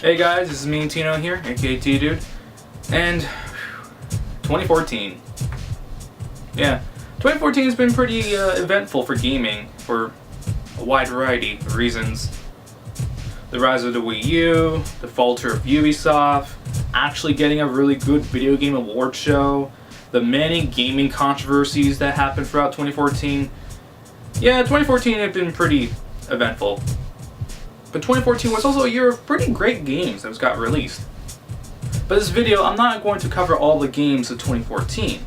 Hey guys, this is me and Tino here, aka T-Dude, and 2014. Yeah, 2014 has been pretty eventful for gaming for a wide variety of reasons. The rise of the Wii U, the falter of Ubisoft, actually getting a really good video game award show, the many gaming controversies that happened throughout 2014. Yeah, 2014 had been pretty eventful. But 2014 was also a year of pretty great games that got released. But this video, I'm not going to cover all the games of 2014.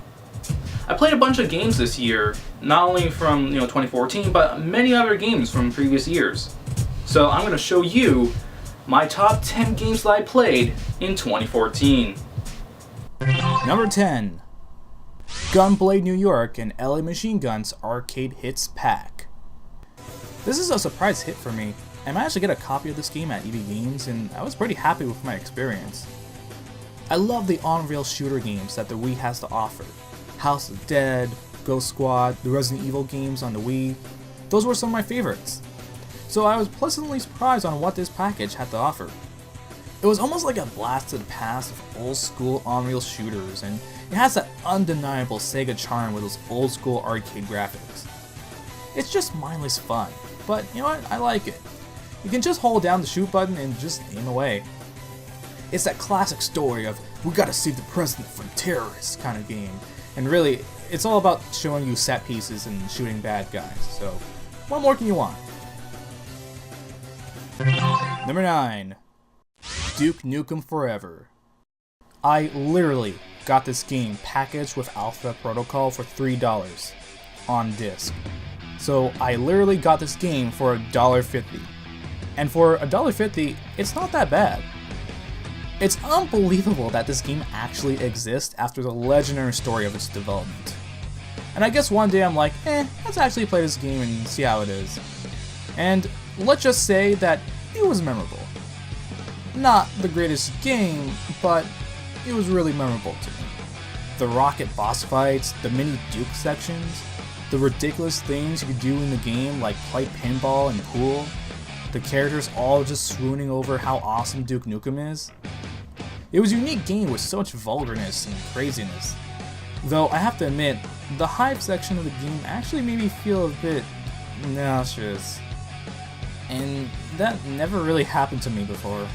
I played a bunch of games this year, not only from 2014, but many other games from previous years. So I'm going to show you my top 10 games that I played in 2014. Number 10. Gunblade New York and LA Machine Guns Arcade Hits Pack. This is a surprise hit for me. I managed to get a copy of this game at EB Games, and I was pretty happy with my experience. I love the on-rail shooter games that the Wii has to offer. House of Dead, Ghost Squad, the Resident Evil games on the Wii. Those were some of my favorites. So I was pleasantly surprised on what this package had to offer. It was almost like a blast to the past of old school on-rail shooters, and it has that undeniable Sega charm with those old school arcade graphics. It's just mindless fun, but you know what, I like it. You can just hold down the shoot button and just aim away. It's that classic story of we gotta save the president from terrorists kind of game, and really, it's all about showing you set pieces and shooting bad guys, so what more can you want? Number 9. Duke Nukem Forever. I literally got this game packaged with Alpha Protocol for $3 on disc. So I literally got this game for $1.50. And for $1.50, it's not that bad. It's unbelievable that this game actually exists after the legendary story of its development. And I guess one day I'm like, let's actually play this game and see how it is. And let's just say that it was memorable. Not the greatest game, but it was really memorable to me. The rocket boss fights, the mini Duke sections, the ridiculous things you could do in the game like play pinball and pool, the characters all just swooning over how awesome Duke Nukem is. It was a unique game with so much vulgarness and craziness. Though I have to admit, the hype section of the game actually made me feel a bit nauseous. And that never really happened to me before.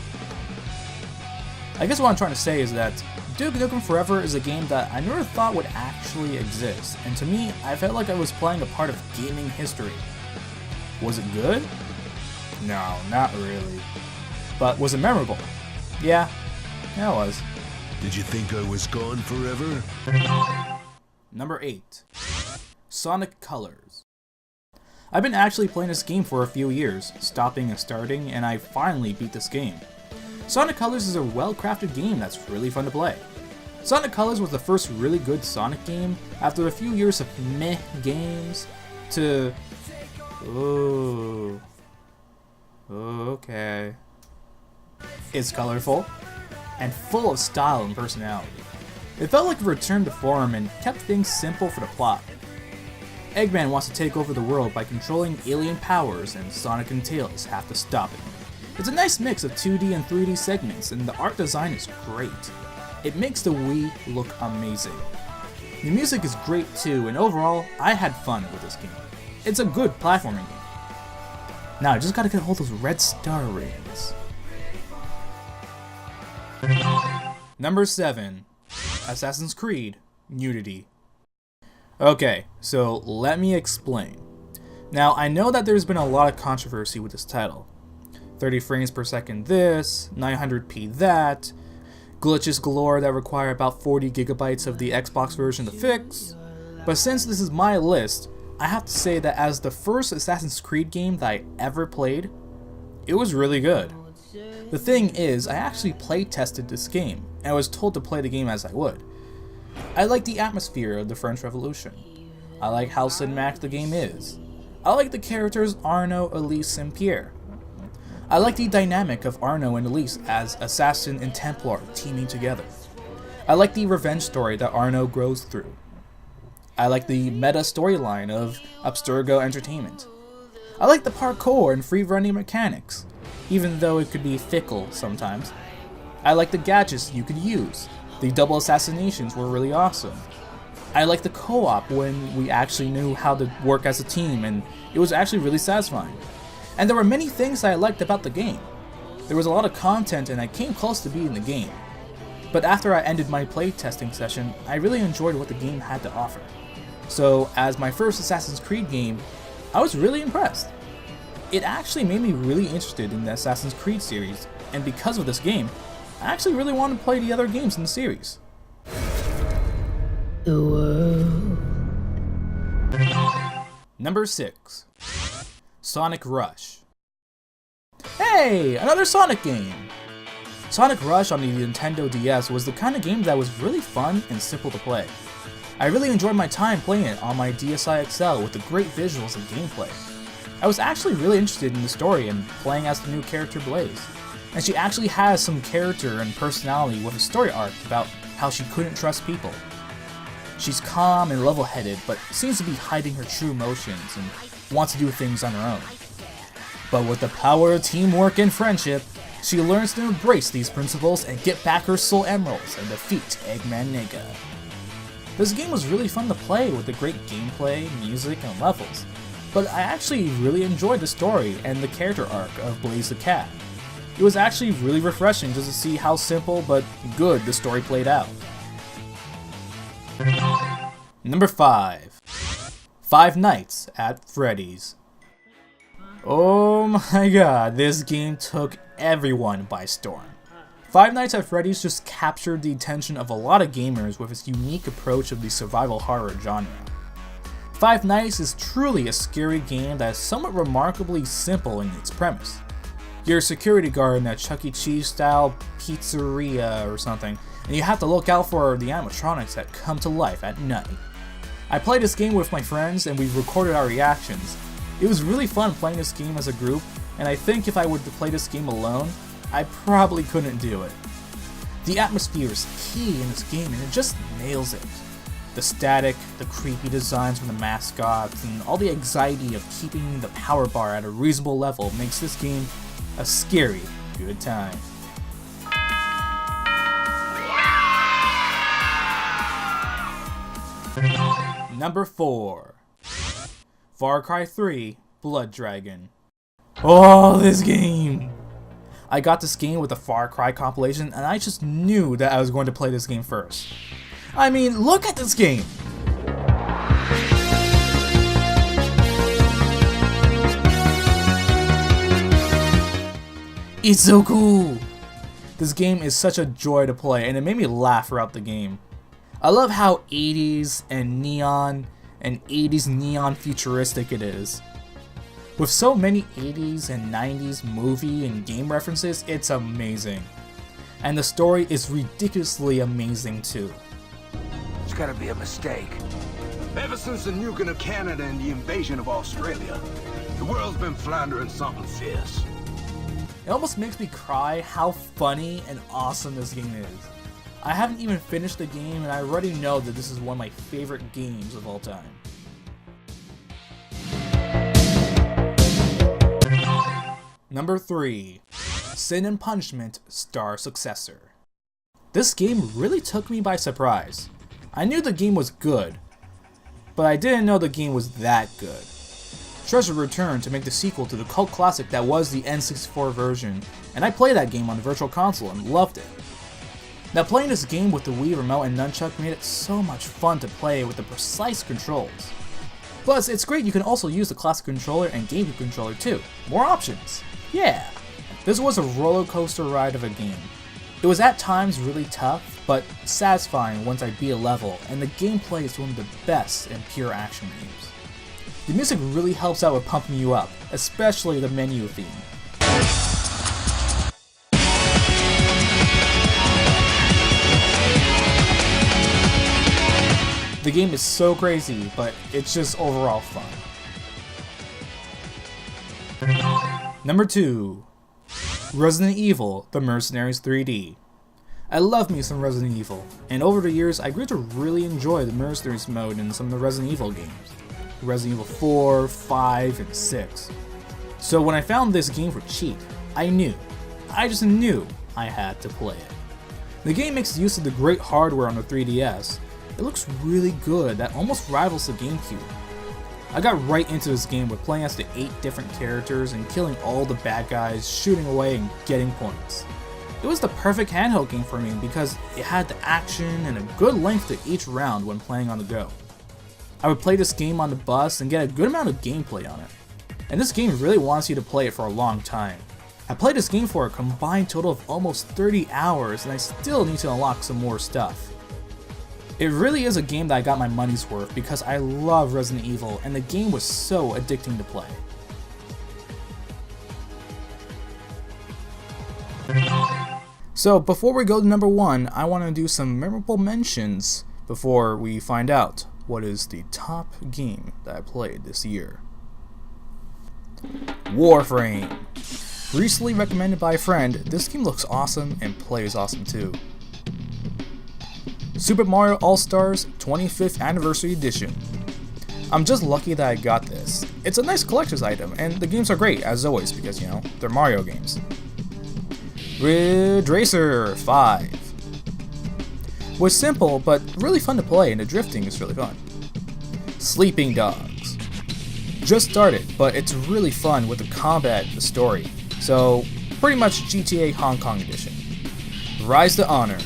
I guess what I'm trying to say is that Duke Nukem Forever is a game that I never thought would actually exist, and to me, I felt like I was playing a part of gaming history. Was it good? No, not really. But was it memorable? Yeah, it was. Did you think I was gone forever? Number 8. Sonic Colors. I've been actually playing this game for a few years, stopping and starting, and I finally beat this game. Sonic Colors is a well-crafted game that's really fun to play. Sonic Colors was the first really good Sonic game after a few years of meh games to... Ooh. Okay. It's colorful and full of style and personality. It felt like a return to form and kept things simple for the plot. Eggman wants to take over the world by controlling alien powers, and Sonic and Tails have to stop him. It's a nice mix of 2D and 3D segments, and the art design is great. It makes the Wii look amazing. The music is great too, and overall, I had fun with this game. It's a good platforming game. Now I just gotta get hold of those red star rings. Number 7. Assassin's Creed Unity. Okay, so let me explain. Now I know that there's been a lot of controversy with this title. 30 frames per second this, 900p that, glitches galore that require about 40 gigabytes of the Xbox version to fix. But since this is my list, I have to say that as the first Assassin's Creed game that I ever played, it was really good. The thing is, I actually play tested this game, and I was told to play the game as I would. I like the atmosphere of the French Revolution. I like how cinematic the game is. I like the characters Arno, Elise, and Pierre. I like the dynamic of Arno and Elise as assassin and Templar teaming together. I like the revenge story that Arno grows through. I like the meta storyline of Abstergo Entertainment. I like the parkour and free running mechanics. even though it could be fickle sometimes. I liked the gadgets you could use. The double assassinations were really awesome. I liked the co-op when we actually knew how to work as a team, and it was actually really satisfying. And there were many things I liked about the game. There was a lot of content and I came close to beating the game. But after I ended my playtesting session, I really enjoyed what the game had to offer. So as my first Assassin's Creed game, I was really impressed. It actually made me really interested in the Assassin's Creed series, and because of this game, I actually really wanted to play the other games in the series. The world. Number 6. Sonic Rush. Hey, another Sonic game! Sonic Rush on the Nintendo DS was the kind of game that was really fun and simple to play. I really enjoyed my time playing it on my DSi XL with the great visuals and gameplay. I was actually really interested in the story and playing as the new character Blaze, and she actually has some character and personality with a story arc about how she couldn't trust people. She's calm and level-headed, but seems to be hiding her true emotions and wants to do things on her own. But with the power of teamwork and friendship, she learns to embrace these principles and get back her soul emeralds and defeat Eggman Nega. This game was really fun to play with the great gameplay, music, and levels, but I actually really enjoyed the story and the character arc of Blaze the Cat. It was actually really refreshing just to see how simple but good the story played out. Number 5. Five Nights at Freddys. Oh my god, this game took everyone by storm. Five Nights at Freddy's just captured the attention of a lot of gamers with its unique approach of the survival horror genre. Five Nights is truly a scary game that is somewhat remarkably simple in its premise. You're a security guard in a Chuck E. Cheese style pizzeria or something, and you have to look out for the animatronics that come to life at night. I played this game with my friends and we recorded our reactions. It was really fun playing this game as a group, and I think if I were to play this game alone, I probably couldn't do it. The atmosphere is key in this game and it just nails it. The static, the creepy designs from the mascots, and all the anxiety of keeping the power bar at a reasonable level makes this game a scary good time. Number 4. Far Cry 3 Blood Dragon. Oh, this game! I got this game with the Far Cry compilation and I just knew that I was going to play this game first. I mean, look at this game! It's so cool! This game is such a joy to play and it made me laugh throughout the game. I love how 80s and neon and 80s neon futuristic it is. With so many 80s and 90s movie and game references, it's amazing. And the story is ridiculously amazing too. It's gotta be a mistake. Ever since the nuking of Canada and the invasion of Australia, the world's been floundering something fierce. It almost makes me cry how funny and awesome this game is. I haven't even finished the game and I already know that this is one of my favorite games of all time. Number 3. Sin and Punishment Star Successor. This game really took me by surprise. I knew the game was good, but I didn't know the game was that good. Treasure returned to make the sequel to the cult classic that was the N64 version, and I played that game on the Virtual Console and loved it. Now playing this game with the Wii Remote and Nunchuck made it so much fun to play with the precise controls. Plus, it's great you can also use the classic controller and GameCube controller too. More options! Yeah! This was a roller coaster ride of a game. It was at times really tough, but satisfying once I beat a level, and the gameplay is one of the best in pure action games. The music really helps out with pumping you up, especially the menu theme. The game is so crazy, but it's just overall fun. Number 2. Resident Evil: The Mercenaries 3D. I love me some Resident Evil, and over the years I grew to really enjoy the Mercenaries mode in some of the Resident Evil games. Resident Evil 4, 5, and 6. So when I found this game for cheap, I just knew I had to play it. The game makes use of the great hardware on the 3DS. It looks really good, that almost rivals the GameCube. I got right into this game with playing as the 8 different characters and killing all the bad guys, shooting away and getting points. It was the perfect handheld game for me because it had the action and a good length to each round when playing on the go. I would play this game on the bus and get a good amount of gameplay on it. And this game really wants you to play it for a long time. I played this game for a combined total of almost 30 hours and I still need to unlock some more stuff. It really is a game that I got my money's worth because I love Resident Evil and the game was so addicting to play. So before we go to number 1, I want to do some memorable mentions before we find out what is the top game that I played this year. Warframe. Recently recommended by a friend, this game looks awesome and plays awesome too. Super Mario All-Stars 25th Anniversary Edition. I'm just lucky that I got this. It's a nice collector's item, and the games are great, as always, because, you know, they're Mario games. Ridge Racer 5. Was simple, but really fun to play, and the drifting is really fun. Sleeping Dogs. Just started, but it's really fun with the combat and the story. So, pretty much GTA Hong Kong edition. Rise to Honor.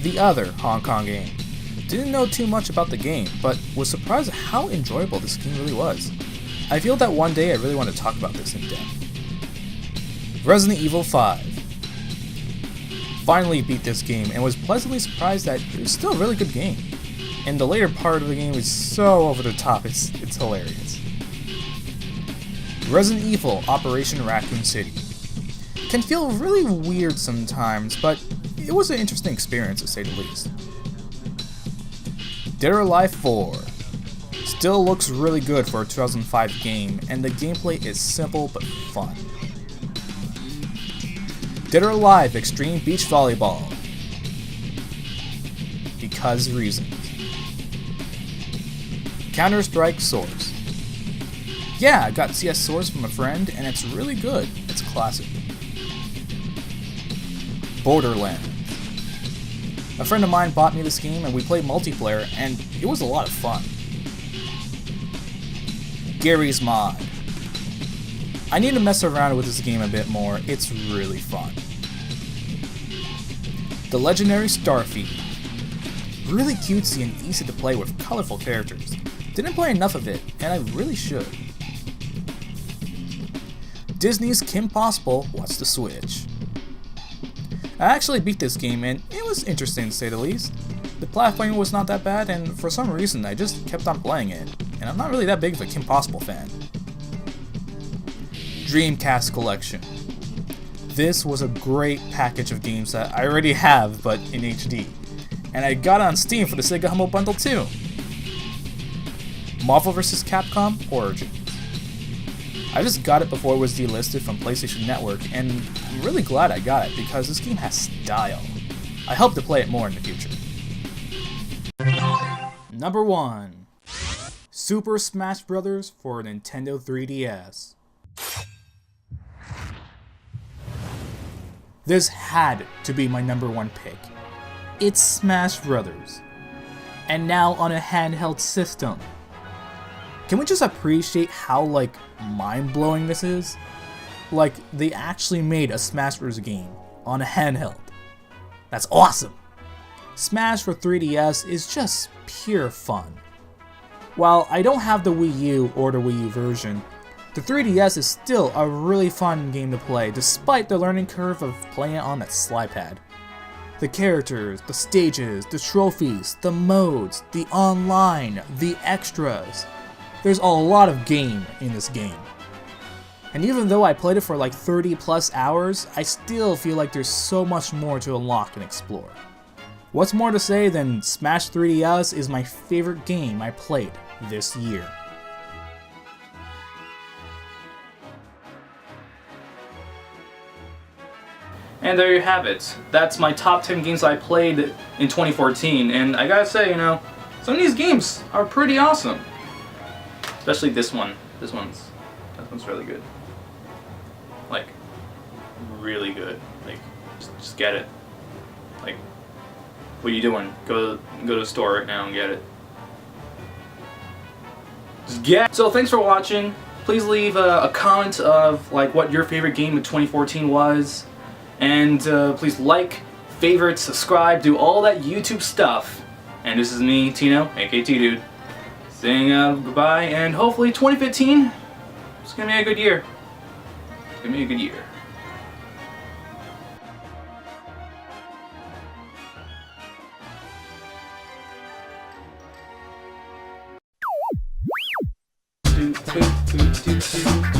The other Hong Kong game. Didn't know too much about the game, but was surprised at how enjoyable this game really was. I feel that one day I really want to talk about this in depth. Resident Evil 5. Finally beat this game and was pleasantly surprised that it was still a really good game. And the later part of the game is so over the top, it's hilarious. Resident Evil Operation Raccoon City. Can feel really weird sometimes, but it was an interesting experience to say the least. Dead or Alive 4. Still looks really good for a 2005 game, and the gameplay is simple but fun. Dead or Alive Extreme Beach Volleyball. Because reasons. Counter-Strike Source. Yeah, I got CS Source from a friend, and it's really good. It's classic. Borderlands. A friend of mine bought me this game and we played multiplayer and it was a lot of fun. Gary's Mod. I need to mess around with this game a bit more, it's really fun. The Legendary Starfield. Really cutesy and easy to play with colorful characters. Didn't play enough of it, and I really should. Disney's Kim Possible What's the Switch. I actually beat this game and it was interesting to say the least. The platforming was not that bad and for some reason I just kept on playing it, and I'm not really that big of a Kim Possible fan. Dreamcast Collection. This was a great package of games that I already have but in HD, and I got it on Steam for the Sega Humble Bundle too. Marvel vs. Capcom Origins. I just got it before it was delisted from PlayStation Network, and I'm really glad I got it because this game has style. I hope to play it more in the future. Number 1. Super Smash Bros. For Nintendo 3DS. This had to be my number 1 pick. It's Smash Bros. And now on a handheld system. Can we just appreciate how, mind-blowing this is? They actually made a Smash Bros. Game on a handheld. That's awesome! Smash for 3DS is just pure fun. While I don't have the Wii U or the Wii U version, the 3DS is still a really fun game to play despite the learning curve of playing it on that slide pad. The characters, the stages, the trophies, the modes, the online, the extras. There's a lot of game in this game. And even though I played it for 30 plus hours, I still feel like there's so much more to unlock and explore. What's more to say than Smash 3DS is my favorite game I played this year. And there you have it. That's my top 10 games I played in 2014, and I gotta say, some of these games are pretty awesome. Especially this one. This one's really good. really good. Like, just get it. Like, what are you doing? Go to the store right now and get it. Just get. So thanks for watching. Please leave a comment of like what your favorite game of 2014 was, and please like, favorite, subscribe, do all that YouTube stuff. And this is me, Tino, aka T-Dude, saying goodbye, and hopefully 2015 is gonna be a good year. It's gonna be a good year. Do, do, do, do, do.